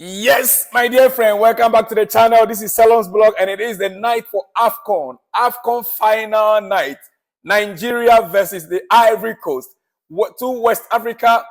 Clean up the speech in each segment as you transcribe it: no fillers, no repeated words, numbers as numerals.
Yes, my dear friend, welcome back to the channel. This is Salon's blog, and it is the night for Afcon Final night. Nigeria versus the Ivory Coast. Two West Africa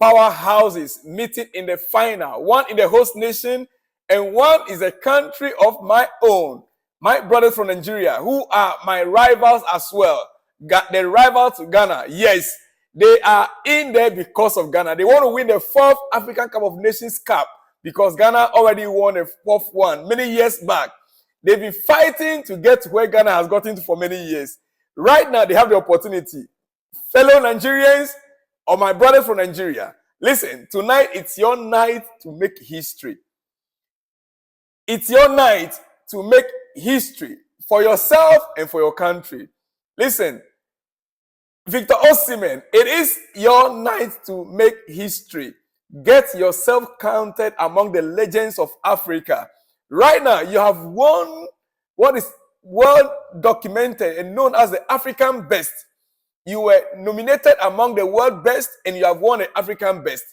powerhouses meeting in the final. One in the host nation, and one is a country of my own. My brothers from Nigeria, who are my rivals as well. The rival to Ghana. Yes, they are in there because of Ghana. They want to win the 4th African Cup of Nations Cup, because Ghana already won a 4th one many years back. They've been fighting to get to where Ghana has gotten to for many years. Right now, they have the opportunity. Fellow Nigerians or my brothers from Nigeria, listen, tonight it's your night to make history. It's your night to make history for yourself and for your country. Listen, Victor Osim, it is your night to make history. Get yourself counted among the legends of Africa. Right now, you have won what is well documented and known as the African best. You were nominated among the world best, and you have won the African best.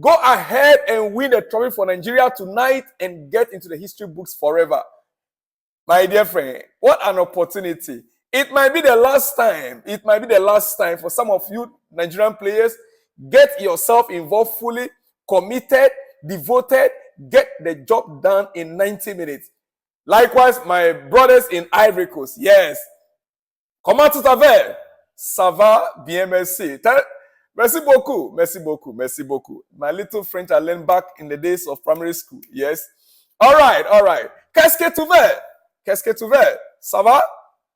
Go ahead and win the trophy for Nigeria tonight and get into the history books forever. My dear friend, what an opportunity. It might be the last time. It might be the last time for some of you Nigerian players. Get yourself involved fully, committed, devoted, get the job done in 90 minutes. Likewise, my brothers in Ivory Coast. Yes. Comment tout à fait? Ça va bien, merci. Merci beaucoup, merci beaucoup, merci beaucoup. My little French I learned back in the days of primary school. Yes. All right, all right. Qu'est-ce que tu veux? Qu'est-ce que tu veux? Ça va?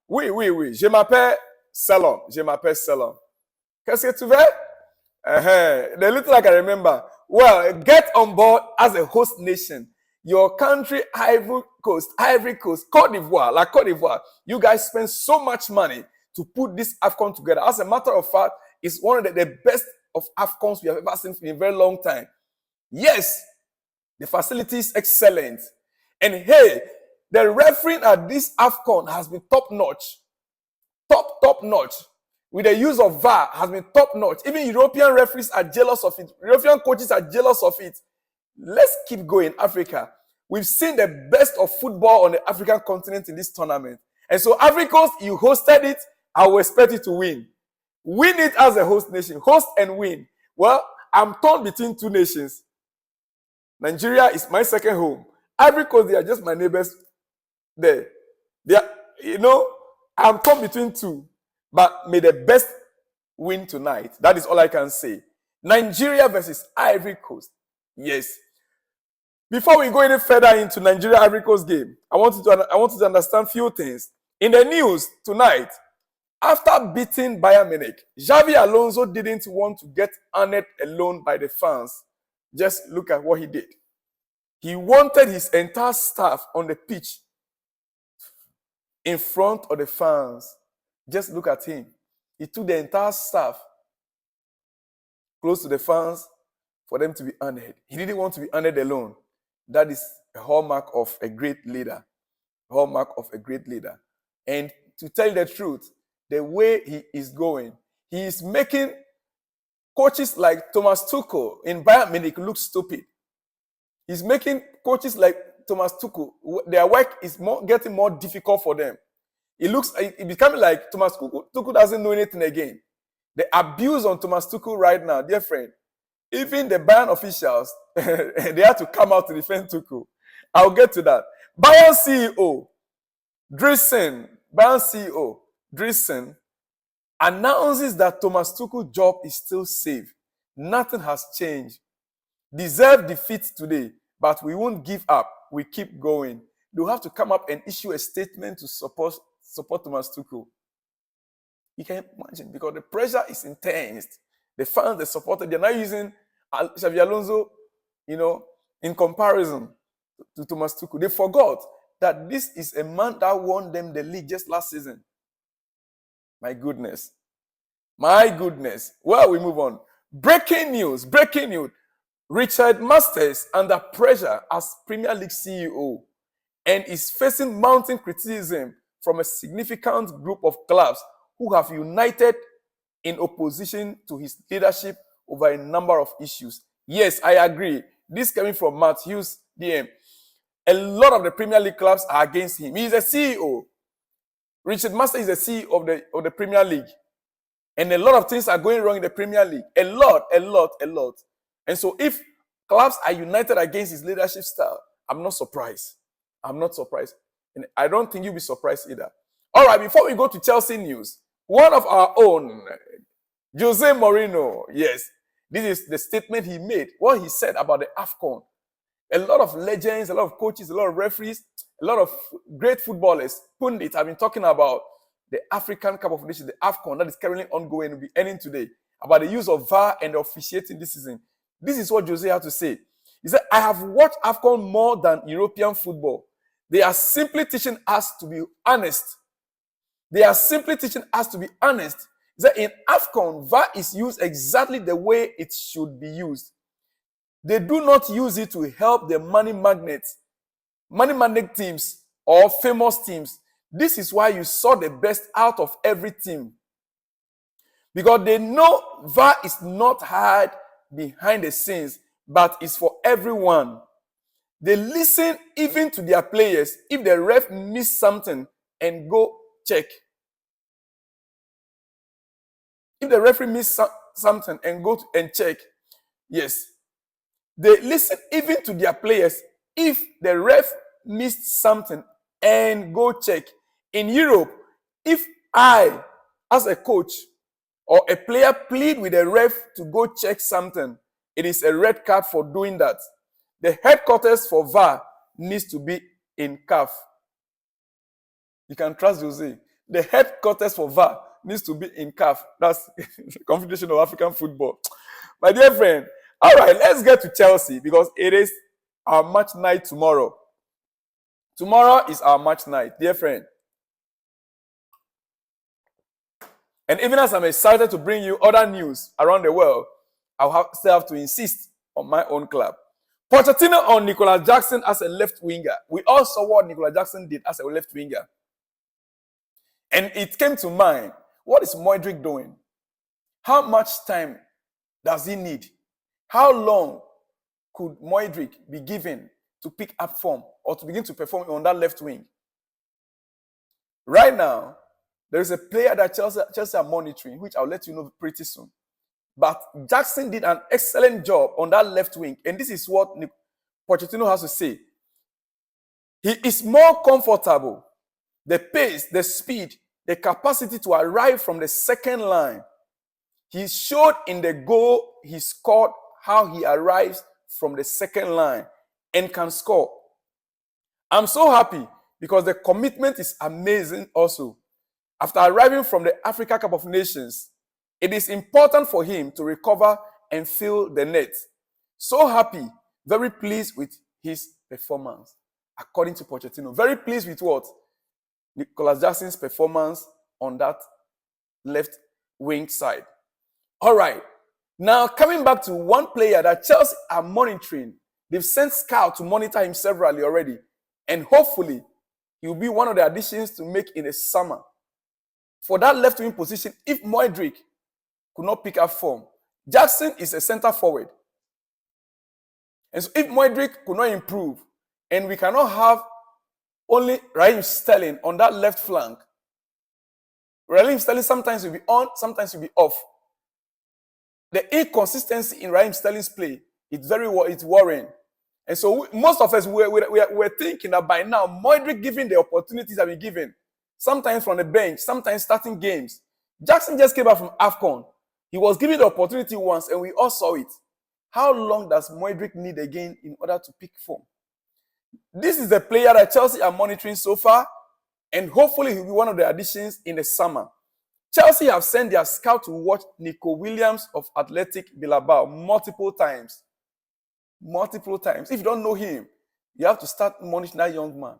Oui, oui, oui. Je m'appelle Salon. Je m'appelle Salon. Qu'est-ce que tu veux? The little I can remember. Well, get on board as a host nation. Your country, Ivory Coast, Côte d'Ivoire. You guys spend so much money to put this Afcon together. As a matter of fact, it's one of the best of Afcons we have ever seen in a very long time. Yes, the facility is excellent. And hey, the refereeing at this Afcon has been top-notch. Top-notch. With the use of VAR has been top-notch. Even European referees are jealous of it. European coaches are jealous of it. Let's keep going, Africa. We've seen the best of football on the African continent in this tournament. And so, Ivory Coast, you hosted it. I will expect you to win. Win it as a host nation. Host and win. Well, I'm torn between two nations. Nigeria is my second home. Ivory Coast, they are just my neighbors there. They are, I'm torn between two. But may the best win tonight. That is all I can say. Nigeria versus Ivory Coast. Yes. Before we go any further into Nigeria-Ivory Coast game, I want you to understand a few things. In the news tonight, after beating Bayern Munich, Xavi Alonso didn't want to get honored alone by the fans. Just look at what he did. He wanted his entire staff on the pitch in front of the fans. Just look at him. He took the entire staff close to the fans for them to be honored. He didn't want to be honored alone. That is a hallmark of a great leader. A hallmark of a great leader. And to tell the truth, the way he is going, he is making coaches like Thomas Tuchel in Bayern Munich look stupid. He's making coaches like Thomas Tuchel, their work is getting more difficult for them. It becoming like Thomas Tuchel doesn't know anything again. The abuse on Thomas Tuchel right now, dear friend, even the Bayern officials, they have to come out to defend Tuchel. I'll get to that. Bayern CEO, Driesen, announces that Thomas Tuchel's job is still safe. Nothing has changed. Deserved defeat today, but we won't give up. We keep going. They'll have to come up and issue a statement to support Thomas Tuchel. You can imagine, because the pressure is intense. The fans, the supporters, they're not using Xavi Alonso, in comparison to Thomas Tuchel. They forgot that this is a man that won them the league just last season. My goodness. Well, we move on. Breaking news. Richard Masters under pressure as Premier League CEO and is facing mounting criticism from a significant group of clubs who have united in opposition to his leadership over a number of issues. Yes, I agree. This coming from Matthew's DM. A lot of the Premier League clubs are against him. He's a CEO. Richard Master is the CEO of the Premier League. And a lot of things are going wrong in the Premier League. A lot. And so if clubs are united against his leadership style, I'm not surprised. I'm not surprised. And I don't think you'll be surprised either. All right, before we go to Chelsea news, one of our own, Jose Marino, yes, this is the statement he made, what he said about the Afcon. A lot of legends, a lot of coaches, a lot of referees, a lot of great footballers, pundits have been talking about the African Cup of Nations, the Afcon that is currently ongoing, will be ending today, about the use of VAR and the officiating this season. This is what Jose had to say. He said, I have watched Afcon more than European football. They are simply teaching us to be honest. They are simply teaching us to be honest. He said, in Afcon, VAR is used exactly the way it should be used. They do not use it to help the money magnet teams or famous teams. This is why you saw the best out of every team. Because they know VAR is not hard behind the scenes, but it's for everyone. They listen even to their players if the ref missed something and go check. If the referee missed something and go and check, yes. They listen even to their players if the ref missed something and go check. In Europe, if I, as a coach or a player, plead with the ref to go check something, it is a red card for doing that. The headquarters for VAR needs to be in CAF. You can trust Jose. The headquarters for VAR needs to be in CAF. That's the Confederation of African Football. My dear friend, all right, let's get to Chelsea because it is our match night tomorrow. Tomorrow is our match night, dear friend. And even as I'm excited to bring you other news around the world, I'll still have to insist on my own club. Pochettino on Nicolas Jackson as a left winger. We all saw what Nicolas Jackson did as a left winger. And it came to mind, what is Modric doing? How much time does he need? How long could Modric be given to pick up form or to begin to perform on that left wing? Right now, there is a player that Chelsea are monitoring, which I'll let you know pretty soon. But Jackson did an excellent job on that left wing. And this is what Pochettino has to say. He is more comfortable. The pace, the speed, the capacity to arrive from the second line. He showed in the goal he scored how he arrives from the second line and can score. I'm so happy because the commitment is amazing also. After arriving from the Africa Cup of Nations, it is important for him to recover and fill the net. So happy, very pleased with his performance, according to Pochettino. Very pleased with what? Nicolas Jackson's performance on that left wing side. All right. Now, coming back to one player that Chelsea are monitoring. They've sent scouts to monitor him severally already. And hopefully, he will be one of the additions to make in the summer. For that left wing position, if Modric could not pick up form, Jackson is a center forward. And so if Modric could not improve, and we cannot have only Raheem Sterling on that left flank, Raheem Sterling sometimes will be on, sometimes will be off. The inconsistency in Raheem Sterling's play, it's worrying. And so most of us, we're thinking that by now, Modric given the opportunities that we're given, sometimes from the bench, sometimes starting games. Jackson just came back from Afcon. He was given the opportunity once, and we all saw it. How long does Modric need again in order to pick form? This is the player that Chelsea are monitoring so far, and hopefully he'll be one of the additions in the summer. Chelsea have sent their scout to watch Nico Williams of Athletic Bilbao multiple times. Multiple times. If you don't know him, you have to start monitoring that young man.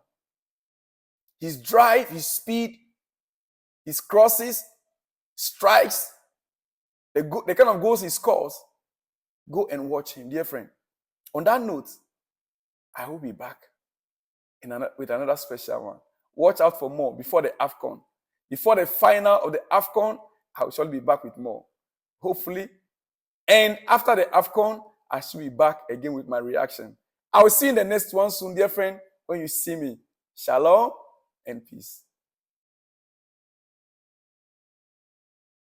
His drive, his speed, his crosses, strikes, the kind of goals he scores. Go and watch him, dear friend. On that note, I will be back with another special one. Watch out for more before the Afcon. Before the final of the Afcon, I shall be back with more. Hopefully. And after the Afcon, I should be back again with my reaction. I will see you in the next one soon, dear friend, when you see me. Shalom and peace.